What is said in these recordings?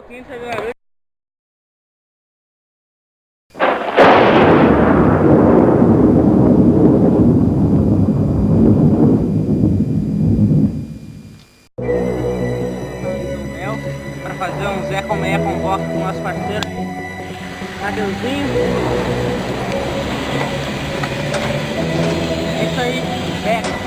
pouquinho de barulho. Para fazer um Zé Colmeia com voz com o nosso parceiro Adeuzinho. É isso aí, pega.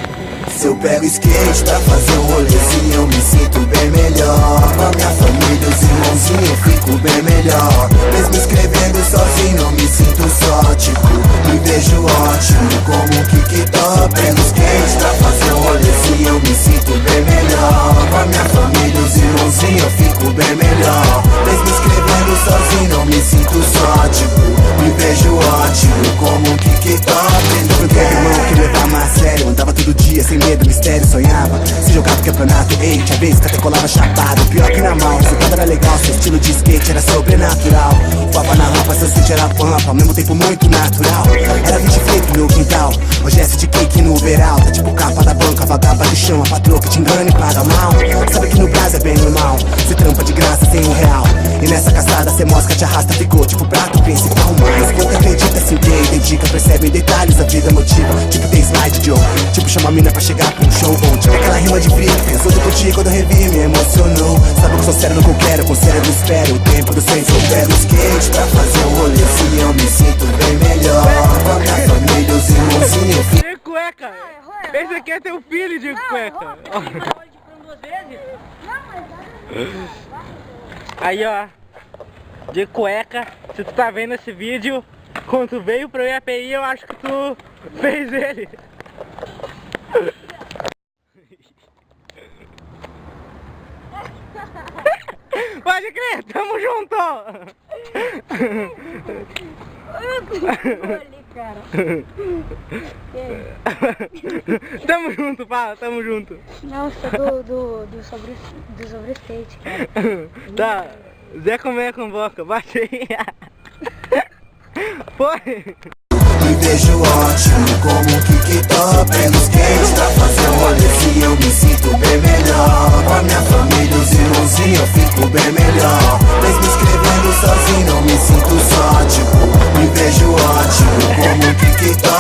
Se eu pego skate pra fazer um rolezinho, eu me sinto bem melhor. Com a minha família, os irmãozinhos, eu fico bem melhor. Mesmo escrevendo sozinho, eu me sinto só, tipo, me vejo ótimo como um kick-top. Pego skate pra fazer um rolezinho, eu me sinto bem melhor. Com a minha família, os irmãozinhos, eu fico bem melhor. Mesmo escrevendo sozinho, eu me sinto só, tipo, me vejo ótimo como um kick-top. Eu quero irmão que levava a sério, andava todo dia sem medo, mistério, sonhava se jogar pro campeonato, ei, tinha vez que até colava chapado. Pior que na mão, o resultado era legal, seu estilo de skate era sobrenatural. Voava na rampa, seu switch era pampa, ao mesmo tempo muito natural. Era 20 flip no quintal, hoje é de cake no overall. Tá tipo capa da banca, vagaba de chão, a patroa que te engana e paga mal. Sabe que no Brasil é bem normal, cê trampa de graça sem R$1. E nessa caçada cê mosca, te arrasta, ficou tipo prato principal. Mas quando acredita, se entende, dedica, percebe em detalhes, a vida motiva. Tipo tem slide Joe, tipo chama a mina pra chegar pra um show bom. Tipo aquela rima de brilho, pensou de curtir quando eu revi, me emocionou. Sabe que sou sério no que eu quero, com cérebro espero o tempo do senso. Eu pego skate pra fazer um rolê, assim eu me sinto bem melhor. Com a minha família, os irmãozinhos. De cueca! Esse aqui é teu filho de cueca! Aí ó, de cueca, se tu tá vendo esse vídeo, quando tu veio pro IAPI, eu acho que tu fez ele. Pode crer, tamo junto! Tamo junto, fala, tamo junto. Não, sou do sobre skate, cara. Tá, Zé Colmeia com boca, bate aí. Foi! Me vejo ótimo como um kick-top. Pego skate pra fazer um rolezinho, eu me sinto bem melhor. Com a minha família, os irmãozinhos, eu fico bem melhor. Mesmo escrevendo sozinho, eu me sinto só, tipo, me vejo ótimo como um kick-top.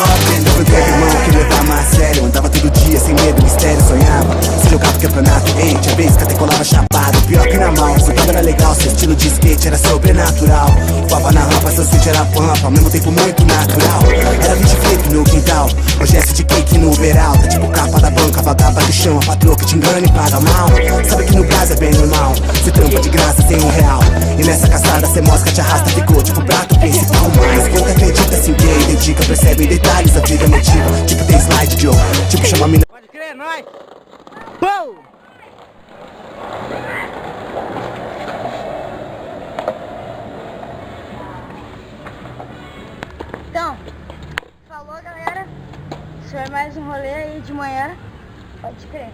Eu quero irmão que levava a sério, andava todo dia sem medo, mistério, sonhava se jogar pro campeonato, ei, tinha vez que até colava chapado. Pior que na mão, o resultado era legal, seu estilo de skate era sobrenatural. Voava na rampa, seu switch era pampa, ao mesmo tempo muito natural. Era 20 flip no quintal, hoje é de cake no overall. Tá tipo capa da banca, vagaba do chão, a patroa que te engana e paga mal. Sabe que no Brasil é bem normal, cê trampa de graça sem R$1. E nessa caçada cê mosca, te arrasta, ficou tipo prato principal. Mas quando acredita, se entende, dedica, percebe em detalhes, a vida motiva. Tipo tem slide Joe, tipo chama a mina. Pode crer, nós! Pou! Então, falou galera, isso é mais um rolê aí de manhã, pode crer.